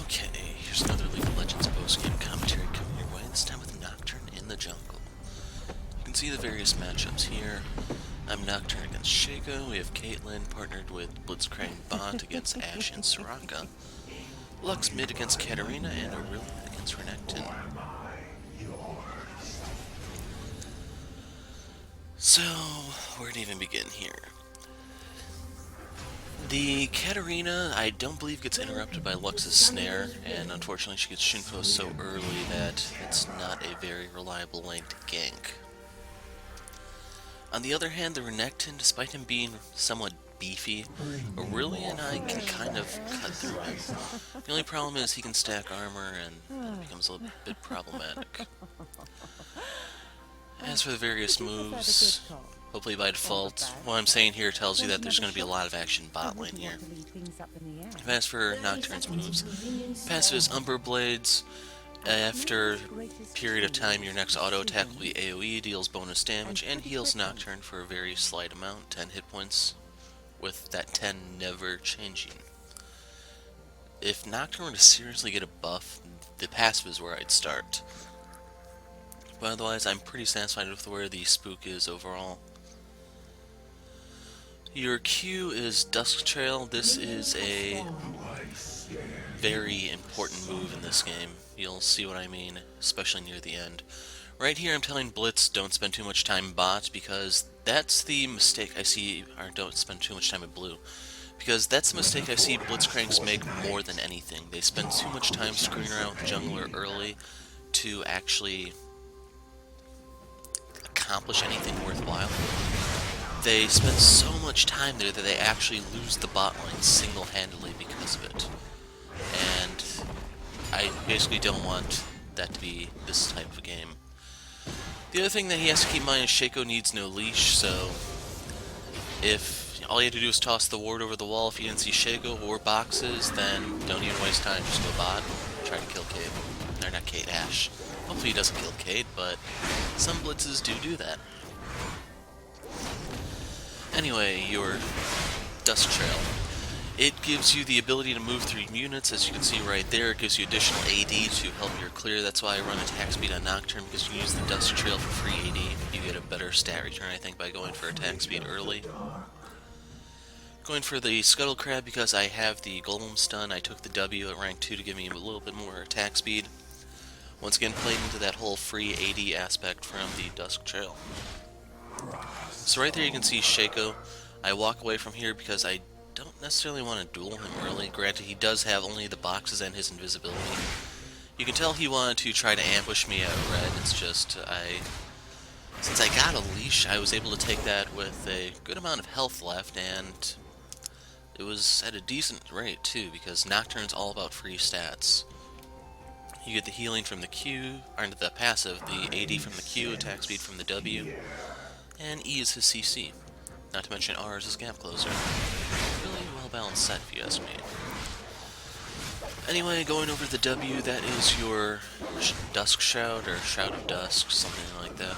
Okay, here's another League of Legends post-game commentary coming your way, this time with Nocturne in the jungle. You can see the various matchups here. I'm Nocturne against Shaco, we have Caitlyn partnered with Blitzcrank Bot against Ashe and Soraka, Lux mid against Katarina, and Aurelia against Renekton. So, where to even begin here? The Katarina, I don't believe, gets interrupted by Lux's snare, and unfortunately she gets Shinpo so early that it's not a very reliable lane to gank. On the other hand, the Renekton, despite him being somewhat beefy, Aurelia and I can kind of cut through him. The only problem is he can stack armor, and that becomes a little bit problematic. As for the various moves, hopefully by default, what I'm saying here tells you that there's going to be a lot of action bot lane here. As for Nocturne's moves, passive is Umber Blades. After a period of time, your next auto attack will be AoE, deals bonus damage, and heals Nocturne for a very slight amount, 10 hit points, with that 10 never changing. If Nocturne were to seriously get a buff, the passive is where I'd start. But otherwise, I'm pretty satisfied with where the spook is overall. Your Q is Dusk Trail. This is a very important move in this game. You'll see what I mean, especially near the end. Right here I'm telling Blitz don't spend too much time bot, because that's the mistake I see, or don't spend too much time at blue. Because that's the mistake I see Blitzcranks make more than anything. They spend too much time screwing around with the jungler early to actually accomplish anything worthwhile. They spend so much time there that they actually lose the bot lane single-handedly because of it. And I basically don't want that to be this type of game. The other thing that he has to keep in mind is Shaco needs no leash, so if all you have to do is toss the ward over the wall if you didn't see Shaco or boxes, then don't even waste time, just go bot, try to kill Cade. Or not Cade, Ashe. Hopefully he doesn't kill Cade, but some blitzes do that. Anyway, your Dusk Trail. It gives you the ability to move through units, as you can see right there. It gives you additional AD to help your clear. That's why I run attack speed on Nocturne, because you use the Dusk Trail for free AD. You get a better stat return, I think, by going for attack speed early. Going for the Scuttle Crab because I have the Golem stun. I took the W at rank 2 to give me a little bit more attack speed. Once again, played into that whole free AD aspect from the Dusk Trail. So right there you can see Shaco. I walk away from here because I don't necessarily want to duel him early. Granted, he does have only the boxes and his invisibility. You can tell he wanted to try to ambush me at red. It's just, since I got a leash, I was able to take that with a good amount of health left, and it was at a decent rate too, because Nocturne's all about free stats. You get the healing from the Q, or the passive, the AD from the Q, attack speed from the W, and E is his CC. Not to mention R is his gap closer. Really well-balanced set, if you ask me. Anyway, going over the W, that is your Dusk Shroud, or Shroud of Dusk, something like that.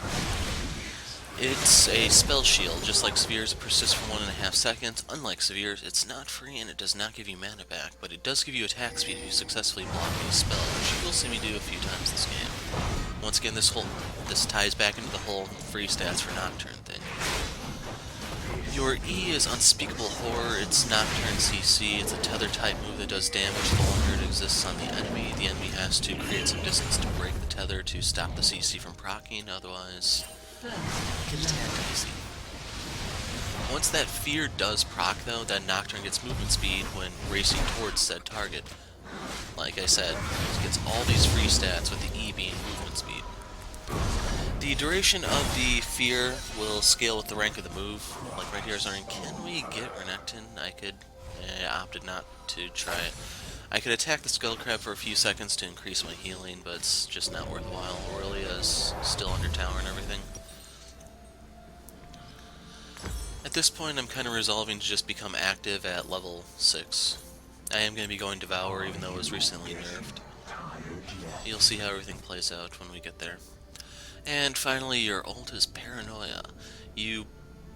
It's a spell shield, just like Severe's. It persists for 1.5 seconds. Unlike Severe's, it's not free and it does not give you mana back, but it does give you attack speed if you successfully block a spell, which you will see me do a few times this game. Once again, this ties back into the whole free stats for Nocturne thing. Your E is Unspeakable Horror. It's Nocturne CC. It's a tether type move that does damage the longer it exists on the enemy. The enemy has to create some distance to break the tether to stop the CC from proccing, otherwise get attacked easy. Once that fear does proc though, then Nocturne gets movement speed when racing towards said target. Like I said, it gets all these free stats with the E being movement speed. The duration of the fear will scale with the rank of the move. Like right here, I was wondering, can we get Renekton? I opted not to try it. I could attack the Skull Crab for a few seconds to increase my healing, but it's just not worthwhile. Aurelia is still under tower and everything. At this point, I'm kind of resolving to just become active at level 6. I am going to be going Devour, even though it was recently nerfed. You'll see how everything plays out when we get there. And finally, your ult is Paranoia. You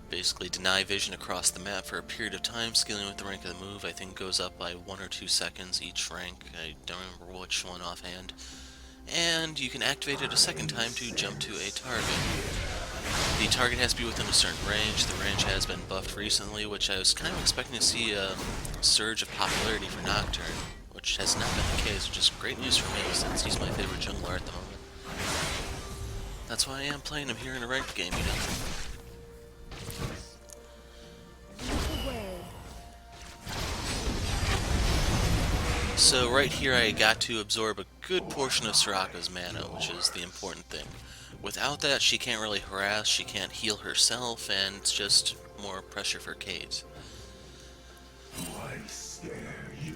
basically deny vision across the map for a period of time. Scaling with the rank of the move, I think, goes up by 1 or 2 seconds each rank. I don't remember which one offhand. And you can activate it a second time to jump to a target. The target has to be within a certain range. The range has been buffed recently, which I was kind of expecting to see a surge of popularity for Nocturne, which has not been the case, which is great news for me since he's my favorite jungler at the moment. That's why I am playing him here in a ranked game, you know. So right here I got to absorb a good portion of Soraka's mana, which is the important thing. Without that, she can't really harass, she can't heal herself, and it's just more pressure for Kate.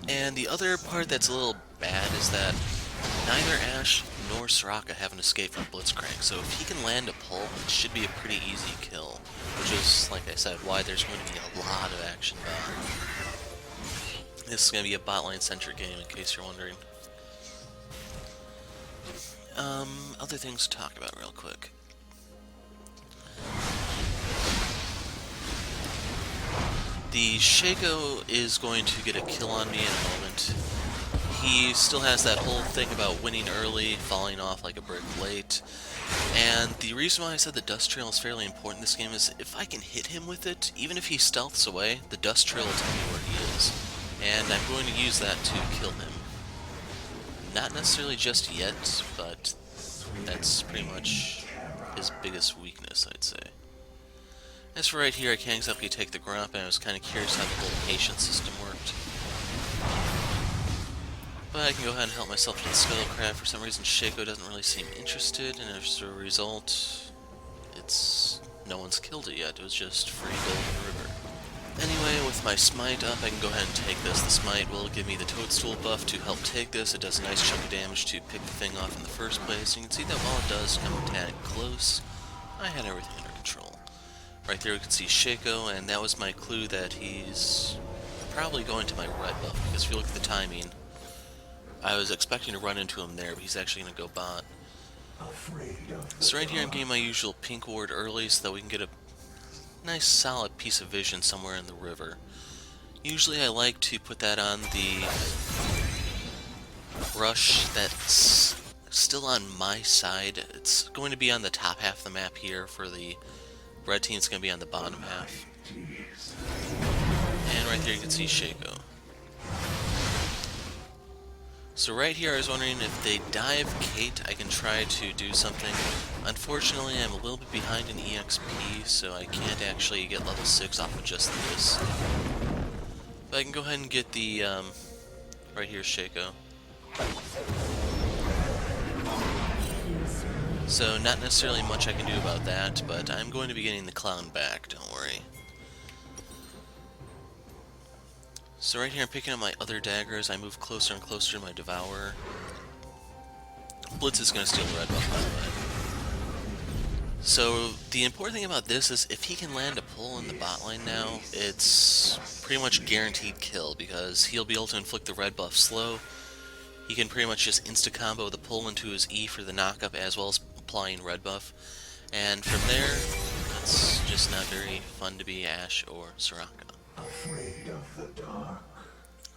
And the other part that's a little bad is that neither Ashe nor Soraka have an escape from Blitzcrank, so if he can land a pull, it should be a pretty easy kill, which is, like I said, why there's going to be a lot of action bot. This is going to be a bot lane centric game, in case you're wondering. Other things to talk about real quick. The Shaco is going to get a kill on me in a moment. He still has that whole thing about winning early, falling off like a brick late. And the reason why I said the dust trail is fairly important in this game is if I can hit him with it, even if he stealths away, the dust trail will tell me where he is. And I'm going to use that to kill him. Not necessarily just yet, but that's pretty much his biggest weakness, I'd say. As for right here, I can't exactly take the grump, and I was kind of curious how the whole patient system worked. But I can go ahead and help myself to the Scuttle Crab. For some reason, Shaco doesn't really seem interested, and as a result, no one's killed it yet. It was just free gold in the river. Anyway, with my smite up, I can go ahead and take this. The smite will give me the toadstool buff to help take this. It does a nice chunk of damage to pick the thing off in the first place. You can see that while it does come a tad close, I had everything under control. Right there we can see Shaco, and that was my clue that he's probably going to my red buff, because if you look at the timing, I was expecting to run into him there, but he's actually going to go bot. So right here I'm getting my usual pink ward early so that we can get a nice solid piece of vision somewhere in the river. Usually I like to put that on the rush that's still on my side. It's going to be on the top half of the map here. For the red team, it's going to be on the bottom half. And right there you can see Shaco. So right here I was wondering if they dive Kate, I can try to do something. Unfortunately, I'm a little bit behind in EXP, so I can't actually get level 6 off of just this. But I can go ahead and get the, right here, Shaco. So not necessarily much I can do about that, but I'm going to be getting the clown back, don't worry. So right here I'm picking up my other daggers. I move closer and closer to my Devourer. Blitz is going to steal the red buff, by the way. So the important thing about this is if he can land a pull in the bot lane now, it's pretty much guaranteed kill, because he'll be able to inflict the red buff slow. He can pretty much just insta-combo the pull into his E for the knockup, as well as applying red buff. And from there, it's just not very fun to be Ashe or Soraka. Afraid of the dark.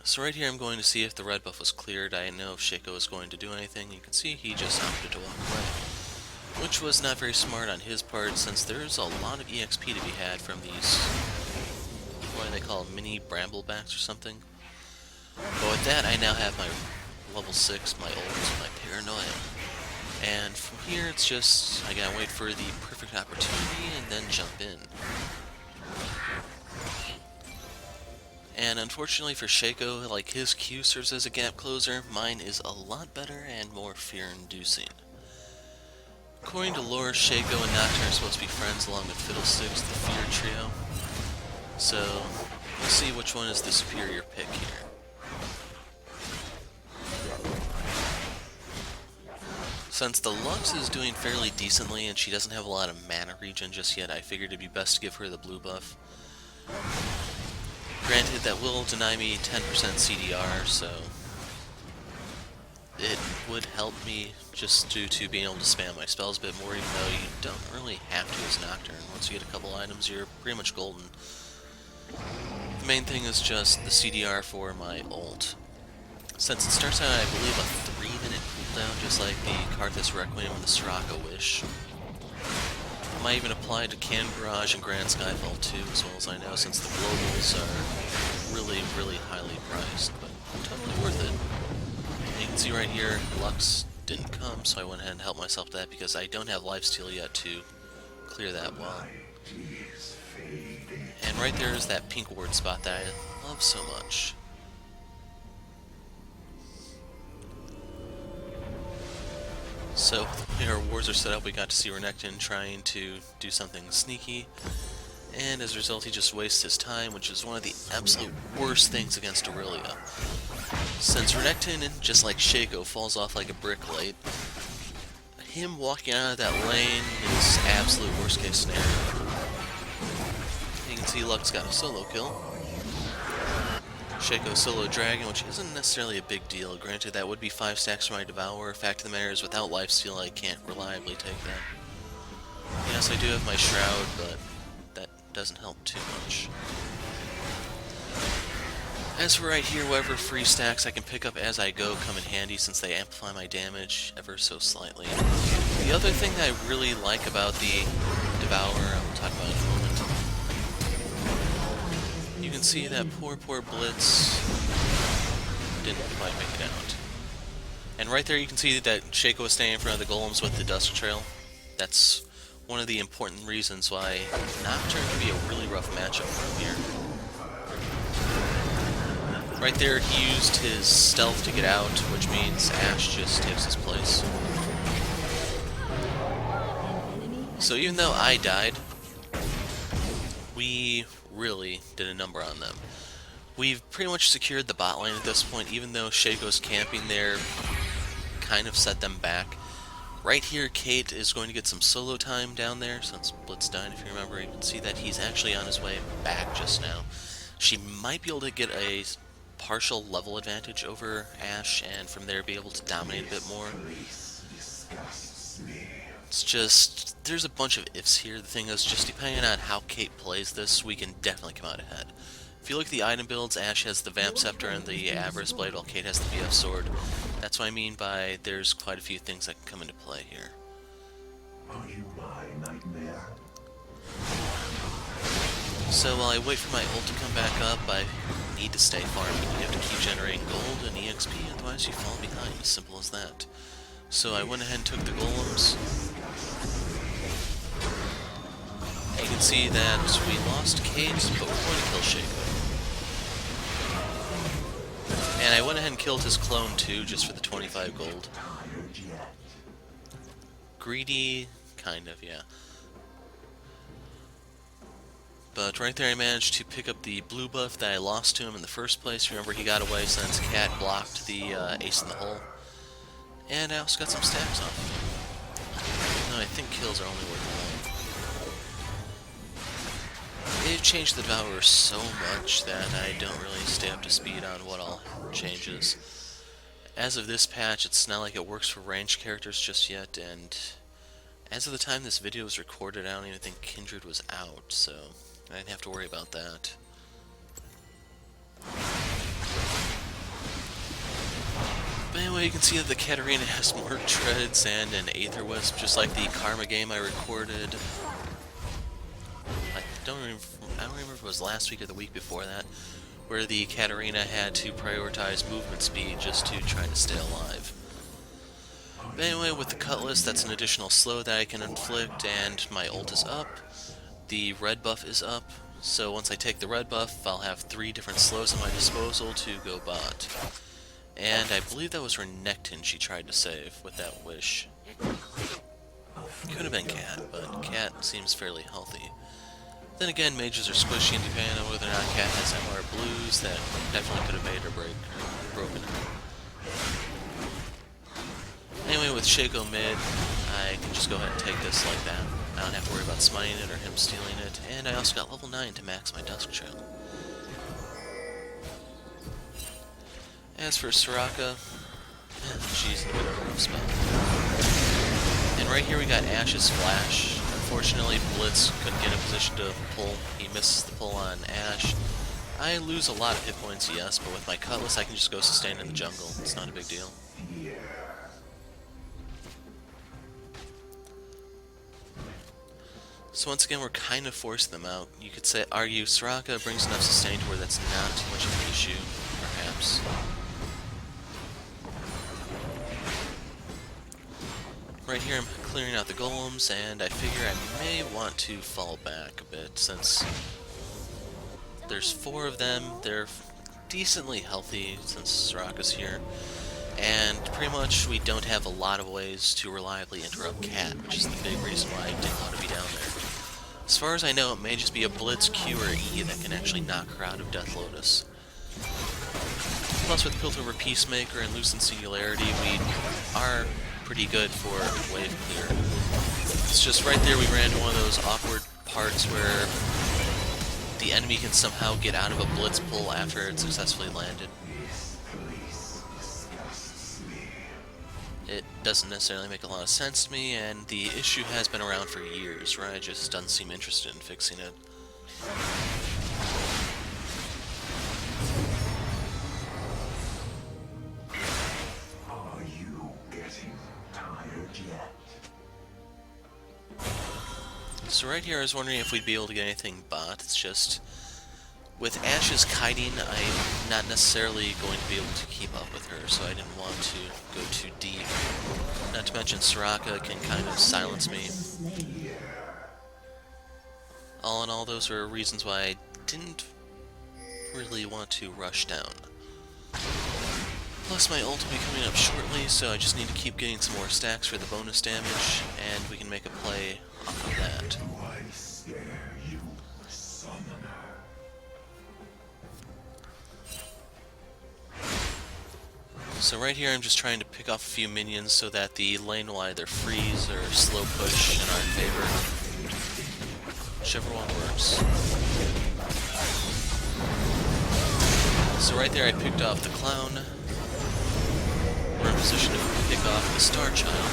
So right here I'm going to see if the red buff was cleared. I didn't know if Shaco was going to do anything. You can see he just opted to walk away, which was not very smart on his part, since there's a lot of EXP to be had from these, what do they call them, mini bramblebacks or something. But with that, I now have my level 6, my ult, my paranoia. And from here it's just, I gotta wait for the perfect opportunity and then jump in. And unfortunately for Shaco, like his Q serves as a gap closer, mine is a lot better and more fear-inducing. According to lore, Shaco and Nocturne are supposed to be friends along with Fiddlesticks, the Fear Trio. So, we'll see which one is the superior pick here. Since the Lux is doing fairly decently and she doesn't have a lot of mana regen just yet, I figured it'd be best to give her the blue buff. Granted, that will deny me 10% CDR, so it would help me just due to being able to spam my spells a bit more, even though you don't really have to as Nocturne. Once you get a couple items, you're pretty much golden. The main thing is just the CDR for my ult. Since it starts out, I believe, a 3-minute cooldown, just like the Karthus Requiem and the Shaco Wish. It might even apply to Can Barrage and Grand Skyfall too, as well as I know, since the globals are really, really highly priced, but totally worth it. And you can see right here, Lux didn't come, so I went ahead and helped myself to that because I don't have lifesteal yet to clear that well. And right there is that pink ward spot that I love so much. So, the way our wars are set up, we got to see Renekton trying to do something sneaky, and as a result he just wastes his time, which is one of the absolute worst things against Aurelia. Since Renekton, just like Shaco, falls off like a brick late, him walking out of that lane is absolute worst case scenario. You can see Lux got a solo kill. Shaco solo dragon, which isn't necessarily a big deal. Granted, that would be 5 stacks for my Devour. Fact of the matter is, without lifesteal, I can't reliably take that. Yes, I do have my Shroud, but that doesn't help too much. As for right here, whatever free stacks I can pick up as I go come in handy since they amplify my damage ever so slightly. The other thing that I really like about the Devour, I'll talk about in a moment. You can see that poor Blitz didn't quite make it out. And right there you can see that Shaco is standing in front of the golems with the Dusk Trail. That's one of the important reasons why Nocturne can be a really rough matchup from here. Right there he used his stealth to get out, which means Ashe just takes his place. So even though I died, we really did a number on them. We've pretty much secured the bot lane at this point, even though Shaco's camping there kind of set them back. Right here, Kate is going to get some solo time down there, since Blitz died, if you remember. You can see that he's actually on his way back just now. She might be able to get a partial level advantage over Ashe, and from there be able to dominate a bit more. It's just, there's a bunch of ifs here. The thing is, just depending on how Kate plays this, we can definitely come out ahead. If you look at the item builds, Ashe has the Vamp Scepter and the Avarice Blade, while Kate has the BF Sword. That's what I mean by there's quite a few things that can come into play here. Are you my nightmare? So while I wait for my ult to come back up, I need to stay farming. You have to keep generating gold and EXP, otherwise you fall behind, as simple as that. So I went ahead and took the golems. You can see that we lost Kate, but we're going to kill Shaco. And I went ahead and killed his clone too, just for the 25 gold. Greedy, kind of, yeah. But right there I managed to pick up the blue buff that I lost to him in the first place. Remember, he got away since Cat blocked the ace in the hole. And I also got some stacks off of him. No, I think kills are only worth 1. They've changed the Devour so much that I don't really stay up to speed on what all changes. As of this patch, it's not like it works for ranged characters just yet, and as of the time this video was recorded, I don't even think Kindred was out, so I didn't have to worry about that. But anyway, you can see that the Katarina has more treads and an Aether Wisp, just like the Karma game I recorded. I don't remember if it was last week or the week before that, where the Katarina had to prioritize movement speed just to try to stay alive. But anyway, with the Cutlass, that's an additional slow that I can inflict, and my ult is up. The red buff is up, so once I take the red buff, I'll have 3 different slows at my disposal to go bot. And I believe that was Renekton she tried to save with that wish. Could have been Cat, but Cat seems fairly healthy. Then again, mages are squishy, and depending on whether or not Cat has MR blues, that definitely could have made her broken her. Anyway, with Shaco mid, I can just go ahead and take this like that. I don't have to worry about smiting it or him stealing it, and I also got level 9 to max my Dusk Trail. As for Soraka, She's in a bit of a rough spot. And right here we got Ash's flash. Unfortunately, Blitz couldn't get in a position to pull. He misses the pull on Ash. I lose a lot of hit points, yes, but with my Cutlass I can just go sustain in the jungle. It's not a big deal. So once again, we're kind of forcing them out. You could say, argue, Soraka brings enough sustain to where that's not too much of an issue, perhaps. Right here I'm clearing out the golems, and I figure I may want to fall back a bit, since there's 4 of them. They're decently healthy since Soraka's here, and pretty much we don't have a lot of ways to reliably interrupt Cat, which is the big reason why I didn't want to be down there. As far as I know, it may just be a Blitz, Q, or E that can actually knock her out of Death Lotus. Plus, with Piltover Peacemaker and Lucent Singularity, we are pretty good for wave clear. It's just right there we ran into one of those awkward parts where the enemy can somehow get out of a Blitz pull after it successfully landed. It doesn't necessarily make a lot of sense to me, and the issue has been around for years. Riot just doesn't seem interested in fixing it. Are you getting tired yet? So right here I was wondering if we'd be able to get anything bot. It's just, with Ash's kiting, I'm not necessarily going to be able to keep up with her, so I didn't want to go too deep. Not to mention Soraka can kind of silence me. All in all, those are reasons why I didn't really want to rush down. Plus my ult will be coming up shortly, so I just need to keep getting some more stacks for the bonus damage, and we can make a play off of that. Do I scare you, summoner? So right here I'm just trying to pick off a few minions so that the lane will either freeze or slow push in our favor. Whichever one works. So right there I picked off the clown. We're in position to pick off the Star Child.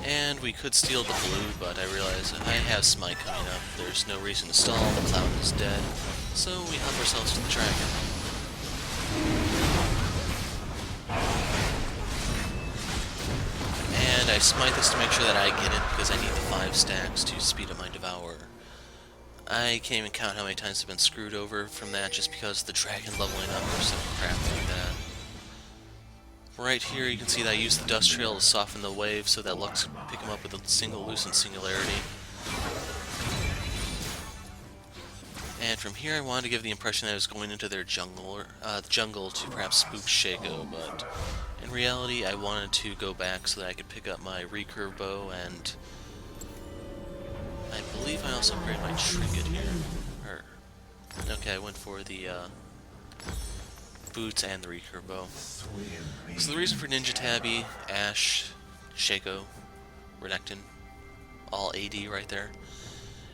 And we could steal the blue, but I realize I have Smite coming up. There's no reason to stall, the clown is dead. So we help ourselves to the dragon. And I smite this to make sure that I get it, because I need the 5 stacks to speed up my Devourer. I can't even count how many times I've been screwed over from that just because the dragon leveling up or some crap like that. Right here you can see that I used the Dust Trail to soften the wave so that Lux can pick him up with a single Lucent Singularity. And from here I wanted to give the impression that I was going into their jungle to perhaps spook Shaco, but in reality I wanted to go back so that I could pick up my recurve bow, and I believe I also upgraded my trinket here. Okay, I went for the boots and the recurve bow. So the reason for Ninja Tabby, Ash, Shaco, Renekton, all AD right there.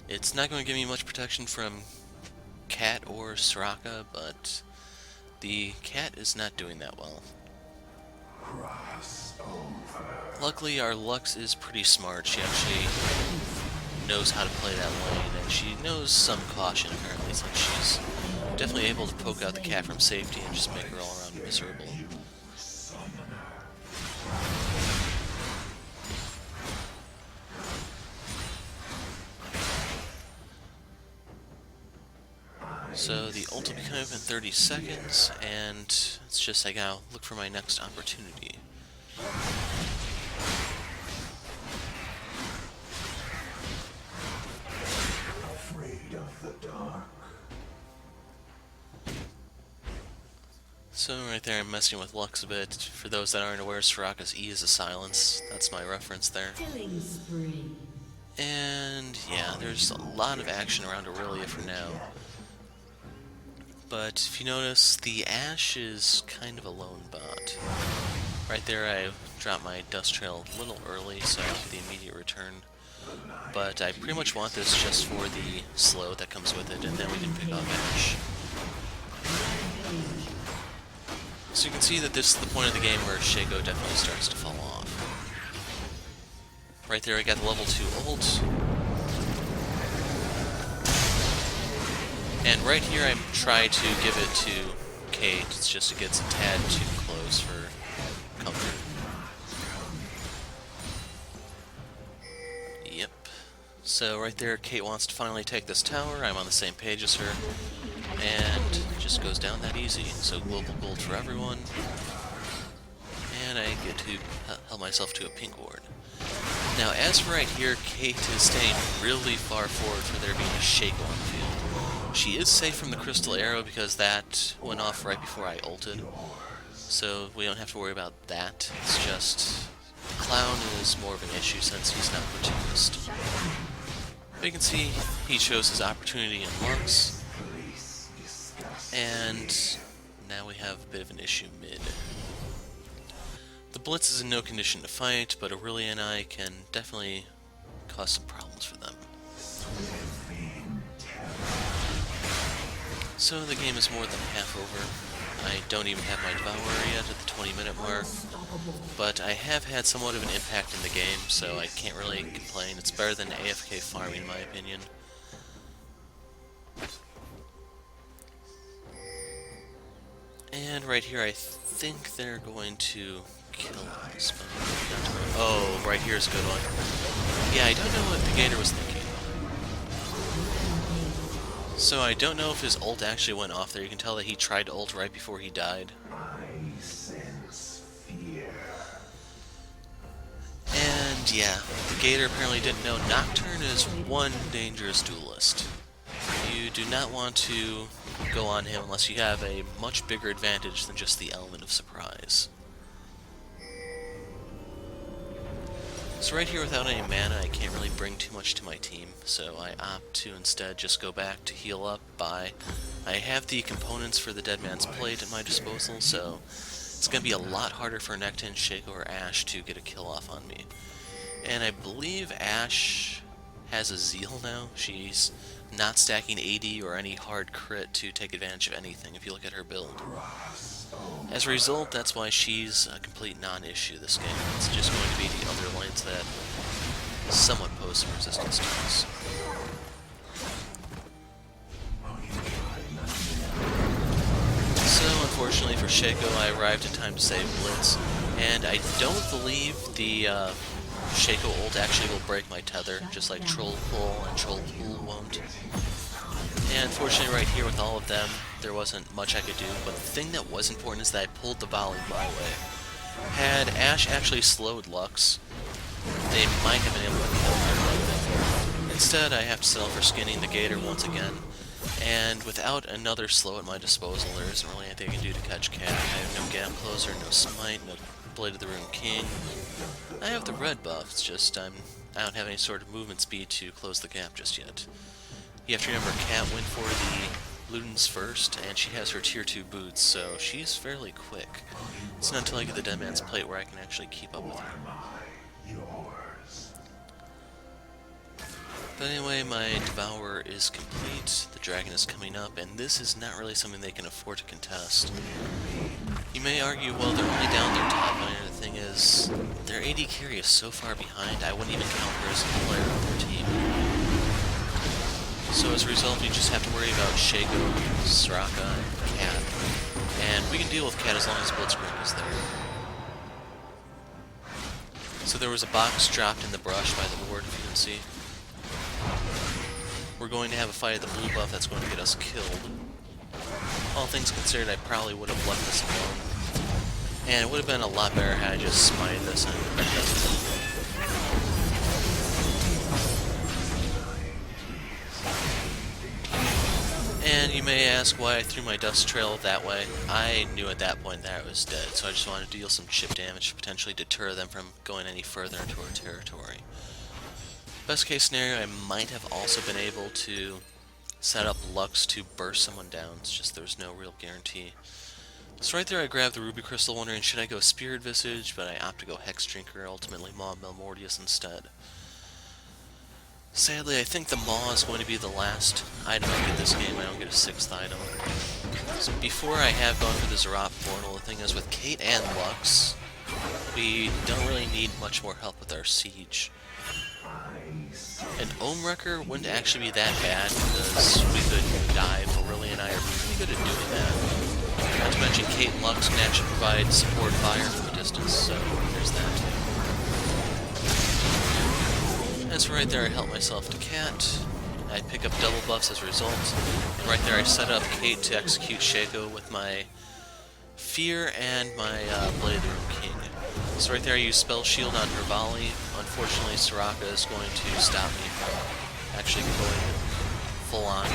It's not going to give me much protection from Cat or Soraka, but the Cat is not doing that well. Luckily, our Lux is pretty smart. She actually knows how to play that lane, and she knows some caution apparently, since she's definitely able to poke out the Cat from safety and just make her all around miserable. So the ult will be coming up in 30 seconds, and it's just I gotta look for my next opportunity. Afraid of the dark. So right there I'm messing with Lux a bit. For those that aren't aware, Soraka's E is a silence. That's my reference there. Killing spree. And yeah, there's a lot of action around Aurelia for now. But if you notice, the Ashe is kind of a lone bot. Right there I dropped my Dust Trail a little early, so I get the immediate return. But I pretty much want this just for the slow that comes with it, and then we can pick off Ashe. So you can see that this is the point of the game where Shaco definitely starts to fall off. Right there I got the level 2 ult. And right here I try to give it to Kate, it's just it gets a tad too close for comfort. Yep. So right there Kate wants to finally take this tower, I'm on the same page as her, and it just goes down that easy. So global gold for everyone, and I get to help myself to a pink ward. Now as for right here, Kate is staying really far forward for there being a Shaco on the field. She is safe from the crystal arrow because that went off right before I ulted, so we don't have to worry about that. It's just the clown is more of an issue since he's not opportunist. But you can see he chose his opportunity in Lux, and now we have a bit of an issue mid. The Blitz is in no condition to fight, but Aurelia and I can definitely cause some problems for them. So the game is more than half over. I don't even have my Devourer yet at the 20-minute mark, but I have had somewhat of an impact in the game, so I can't really complain. It's better than AFK farming in my opinion. And right here I think they're going to kill us. Oh, right here is a good one. Yeah, I don't know what the Gator was thinking. So I don't know if his ult actually went off there. You can tell that he tried to ult right before he died. I sense fear. And yeah, the Gator apparently didn't know Nocturne is one dangerous duelist. You do not want to go on him unless you have a much bigger advantage than just the element of surprise. So right here without any mana I can't really bring too much to my team, so I opt to instead just go back to heal up by... I have the components for the Dead Man's Plate at my disposal, so it's going to be a lot harder for Nocturne, Shaco, or Ashe to get a kill off on me. And I believe Ashe has a Zeal now. She's not stacking AD or any hard crit to take advantage of anything if you look at her build. As a result, that's why she's a complete non-issue this game. It's just going to be the other lanes that somewhat pose some resistance to us. So, unfortunately for Shaco, I arrived in time to save Blitz, and I don't believe the Shaco ult actually will break my tether, just like Troll Pull and Troll Pool won't. And fortunately right here with all of them, there wasn't much I could do, but the thing that was important is that I pulled the volley my way. Had Ashe actually slowed Lux, they might have been able to kill her. Instead, I have to settle for skinning the Gator once again, and without another slow at my disposal, there isn't really anything I can do to catch Cat. I have no Gap Closer, no Smite, no Blade of the Rune King. I have the red buff, it's just I don't have any sort of movement speed to close the gap just yet. You have to remember, Cat went for the Ludens first, and she has her tier 2 boots, so she's fairly quick. It's not until I get the Dead Man's Plate where I can actually keep up with her. But anyway, my Devourer is complete, the Dragon is coming up, and this is not really something they can afford to contest. You may argue, well, they're only down their top lane, the thing is, their AD carry is so far behind, I wouldn't even count her as a player on their team. So as a result, we just have to worry about Shaco, Soraka, and Cat. And we can deal with Cat as long as Blitzcrank is there. So there was a box dropped in the brush by the ward, if you can see. We're going to have a fight at the blue buff that's going to get us killed. All things considered, I probably would have left this alone. And it would have been a lot better had I just smited this and And you may ask why I threw my dust trail that way. I knew at that point that I was dead, so I just wanted to deal some chip damage to potentially deter them from going any further into our territory. Best case scenario, I might have also been able to set up Lux to burst someone down, it's just there's no real guarantee. So right there I grabbed the Ruby Crystal wondering should I go Spirit Visage, but I opt to go Hex Drinker, ultimately Maw Melmordius instead. Sadly, I think the Maw is going to be the last item I get this game. I don't get a 6th item. So before I have gone for the Zerat portal, the thing is with Kate and Lux, we don't really need much more help with our siege. An Wrecker wouldn't actually be that bad because we could dive. Aurelia and I are pretty good at doing that. Not to mention Kate and Lux can actually provide support fire from a distance, so there's that. As for right there, I help myself to Cat. I pick up double buffs as a result. And right there I set up Kate to execute Shaco with my Fear and my Blade of the Room King. So right there I use Spell Shield on her volley. Unfortunately, Soraka is going to stop me from actually going full on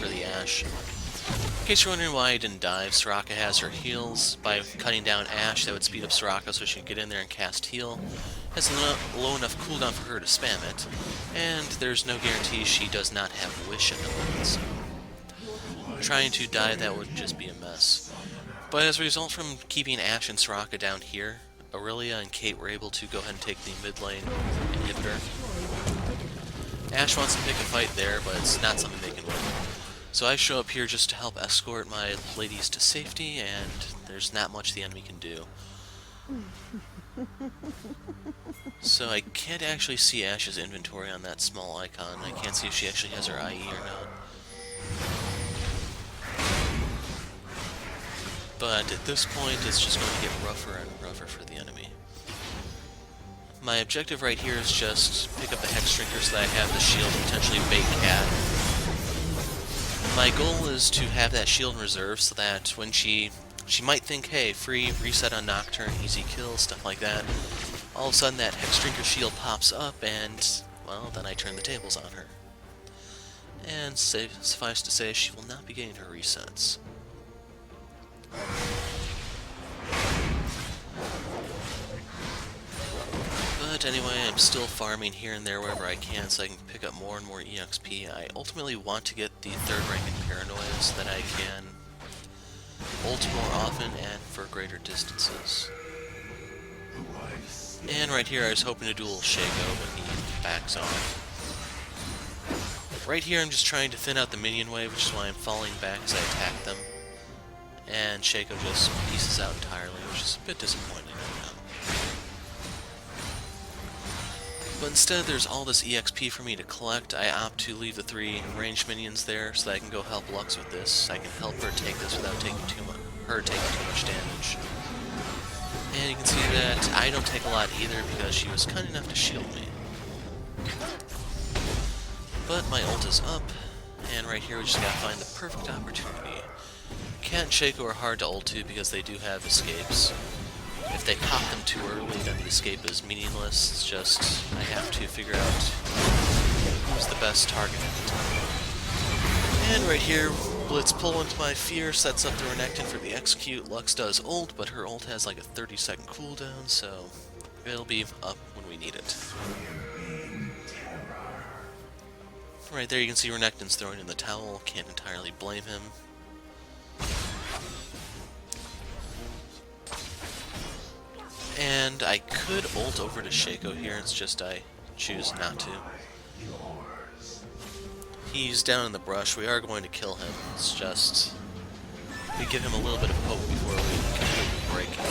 for the Ashe. In case you're wondering why I didn't dive, Soraka has her heals. By cutting down Ashe, that would speed up Soraka so she can get in there and cast heal. Has a low enough cooldown for her to spam it, and there's no guarantee she does not have Wish at the moment, so trying to dive that would just be a mess. But as a result from keeping Ashe and Soraka down here, Aurelia and Kate were able to go ahead and take the mid lane inhibitor. Ashe wants to pick a fight there, but it's not something they can win. So I show up here just to help escort my ladies to safety, and there's not much the enemy can do. So I can't actually see Ashe's inventory on that small icon. I can't see if she actually has her IE or not. But at this point, it's just going to get rougher and rougher for the enemy. My objective right here is just pick up the Hex Drinker so that I have the shield and potentially bait Cat. My goal is to have that shield in reserve so that when she might think, hey, free reset on Nocturne, easy kill, stuff like that. All of a sudden that Hex Drinker shield pops up and, well, then I turn the tables on her. And suffice to say, she will not be getting her resets. But anyway, I'm still farming here and there wherever I can so I can pick up more and more EXP. I ultimately want to get the 3rd rank in Paranoia so that I can ult more often and for greater distances. And right here I was hoping to duel Shaco, but he backs off. Right here I'm just trying to thin out the minion wave, which is why I'm falling back as I attack them. And Shaco just pieces out entirely, which is a bit disappointing right now. But instead there's all this EXP for me to collect. I opt to leave the 3 ranged minions there so that I can go help Lux with this. I can help her take this without taking too much damage. And you can see that I don't take a lot either because she was kind enough to shield me. But my ult is up, and right here we just gotta find the perfect opportunity. Cat and Shaco are hard to ult to because they do have escapes. If they pop them too early, then the escape is meaningless. It's just, I have to figure out who's the best target at the time. And right here, Blitz pull into my Fear, sets up the Renekton for the execute. Lux does ult, but her ult has like a 30-second cooldown, so it'll be up when we need it. Right there you can see Renekton's throwing in the towel, can't entirely blame him. And I could ult over to Shaco here, it's just I choose not to. He's down in the brush, we are going to kill him, it's just we give him a little bit of hope before we completely break him.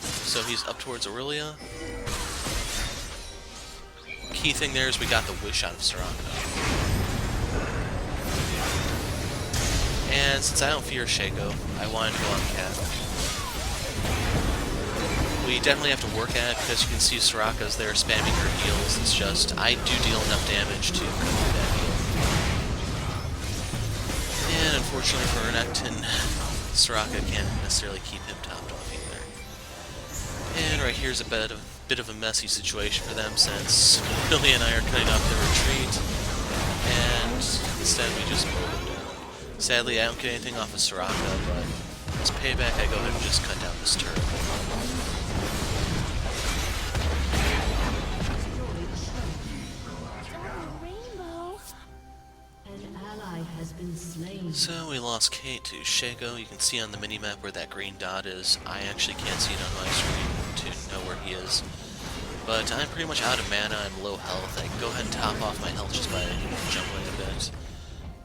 So he's up towards Aurelia. Key thing there is we got the Wish out of Soraka. And since I don't fear Shaco, I wanted to go on Cat. We definitely have to work at it because you can see Soraka's there spamming her heals. It's just, I do deal enough damage to cover that heal. And unfortunately for Renekton, Soraka can't necessarily keep him topped off either. And right here's a bit of a messy situation for them since Billy and I are cutting off their retreat. And instead we just mow them down. Sadly, I don't get anything off of Soraka, but as payback, I go ahead and just cut down this turret. So we lost Kate to Shaco. You can see on the minimap where that green dot is. I actually can't see it on my screen to know where he is. But I'm pretty much out of mana, I'm low health. I can go ahead and top off my health just by jumbling a bit.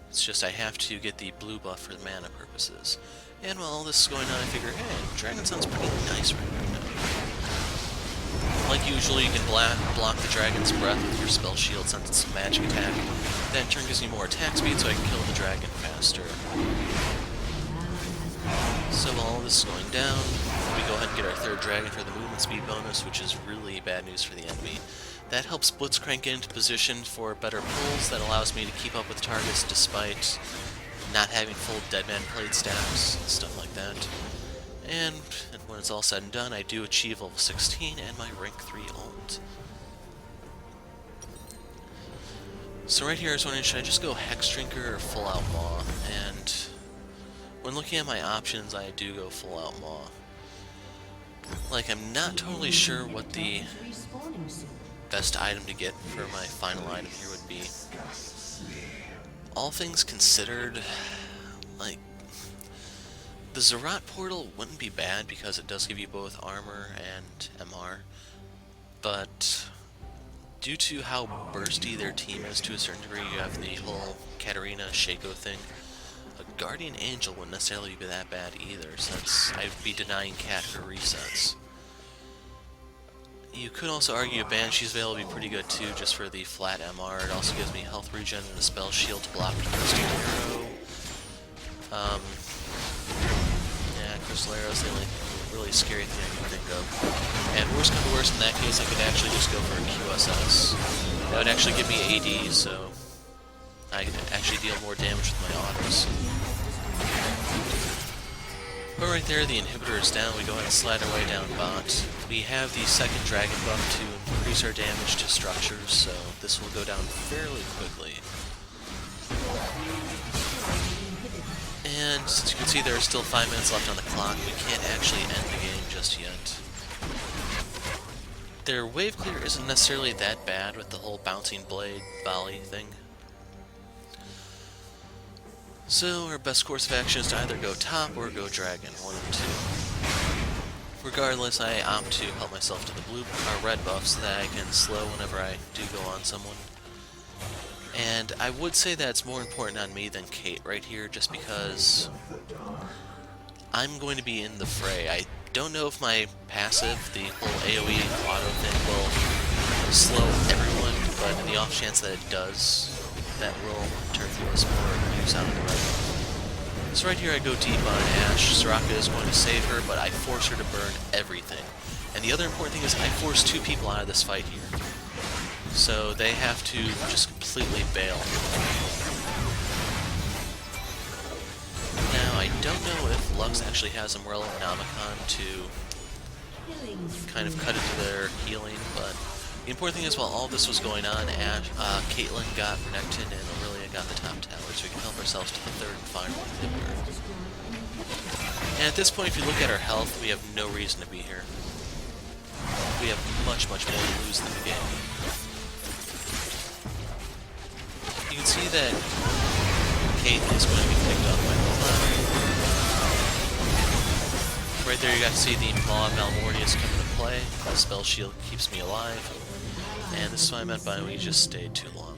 It's just I have to get the blue buff for the mana purposes. And while all this is going on, I figure, hey, Dragon sounds pretty nice right now. Like usual, you can block the Dragon's Breath with your spell shield since it's a magic attack. That in turn gives me more attack speed so I can kill the dragon faster. So while all this is going down, we go ahead and get our third dragon for the movement speed bonus, which is really bad news for the enemy. That helps Blitzcrank get into position for better pulls that allows me to keep up with targets despite not having full Deadman Plate stacks and stuff like that. And when it's all said and done, I do achieve level 16 and my rank 3 ult. So right here I was wondering, should I just go Hex Drinker or Full Out Maw? And when looking at my options, I do go Full Out Maw. Like, I'm not totally sure what the best item to get for my final item here would be. All things considered, like, the Zerat portal wouldn't be bad because it does give you both armor and MR, but due to how bursty their team is to a certain degree, you have the whole Katarina Shaco thing. A Guardian Angel wouldn't necessarily be that bad either, since I'd be denying Cat her resets. You could also argue a Banshee's Veil would be pretty good too, just for the flat MR. It also gives me health regen and a spell shield to block the Crystal Arrow. Yeah, Crystal Arrow is the only really scary thing I can think of. And worst come to worst, in that case, I could actually just go for a QSS. That would actually give me AD, so I could actually deal more damage with my autos. But right there, the inhibitor is down. We go ahead and slide our way down bot. We have the second dragon buff to increase our damage to structures, so this will go down fairly quickly. And since you can see there are still 5 minutes left on the clock, we can't actually end the game just yet. Their wave clear isn't necessarily that bad with the whole bouncing blade volley thing. So our best course of action is to either go top or go dragon, one of the two. Regardless, I opt to help myself to the red buff so that I can slow whenever I do go on someone. And I would say that it's more important on me than Kate right here, just because I'm going to be in the fray. I don't know if my passive, the whole AoE auto thing, will slow everyone, but in the off chance that it does, that will turn us more use out of the red. So right here I go deep on Ashe. Soraka is going to save her, but I force her to burn everything. And the other important thing is I force 2 people out of this fight here. So they have to just completely bail. Now, I don't know if Lux actually has Umbrella and Nomicon to kind of cut into their healing, but the important thing is while all this was going on, Caitlyn got Renekton and Aurelia got the top tower, so we can help ourselves to the third and final inhibitor. And at this point, if you look at our health, we have no reason to be here. We have much, much more to lose than the game. You can see that Kate is going to be picked up by the cloud. Right there you got to see the Maw of Malmortius come into play. The spell shield keeps me alive. And this is what I meant by we just stayed too long.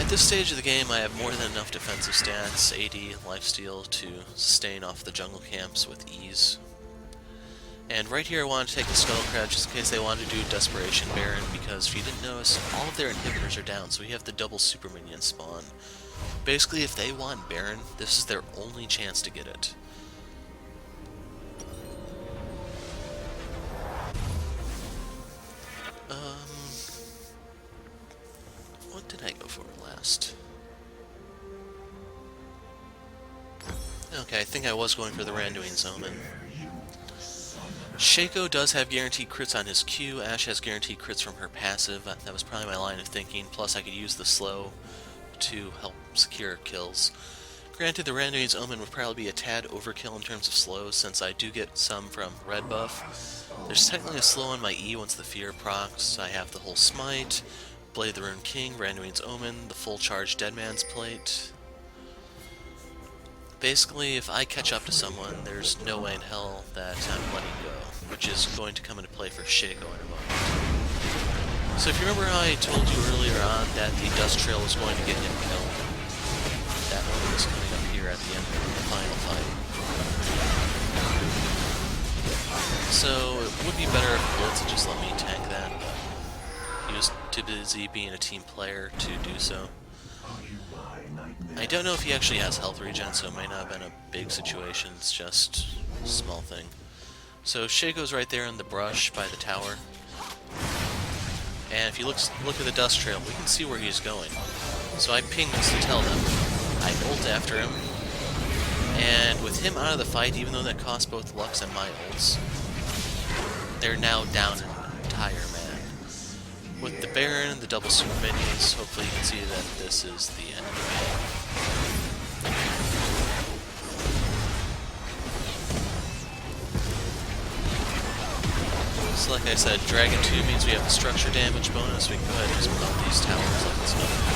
At this stage of the game, I have more than enough defensive stats, AD, lifesteal, to sustain off the jungle camps with ease. And right here I want to take the Skullcrab just in case they want to do Desperation Baron, because if you didn't notice, all of their inhibitors are down, so we have the double super minion spawn. Basically, if they want Baron, this is their only chance to get it. What did I go for last? Okay, I think I was going for the Randuin's Omen. Shaco does have guaranteed crits on his Q, Ashe has guaranteed crits from her passive, that was probably my line of thinking, plus I could use the slow to help secure kills. Granted, the Randuin's Omen would probably be a tad overkill in terms of slows, since I do get some from red buff. There's technically a slow on my E once the fear procs. I have the whole Smite, Blade of the Rune King, Randuin's Omen, the full charge Deadman's Plate. Basically, if I catch up to someone, there's no way in hell that I'm letting go, which is going to come into play for Shaco in a moment. So if you remember how I told you earlier on that the dust trail was going to get him killed, that one is coming up here at the end of the final fight. So it would be better if Blitz had just let me tank that, but he was too busy being a team player to do so. I don't know if he actually has health regen, so it might not have been a big situation, it's just a small thing. So Shaco's right there in the brush by the tower. And if you look at the dust trail, we can see where he's going. So I ping this to tell them. I ult after him. And with him out of the fight, even though that cost both Lux and my ults, they're now down an entire man. With the Baron, the double super minis, hopefully you can see that this is the end of the game. So like I said, Dragon 2 means we have the structure damage bonus. We can go ahead and just melt these towers like it's nothing.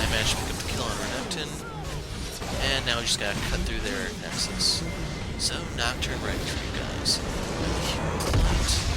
I managed to pick up the kill on Nocturne, and now we just gotta cut through their Nexus. So, Nocturne right for you guys. Light.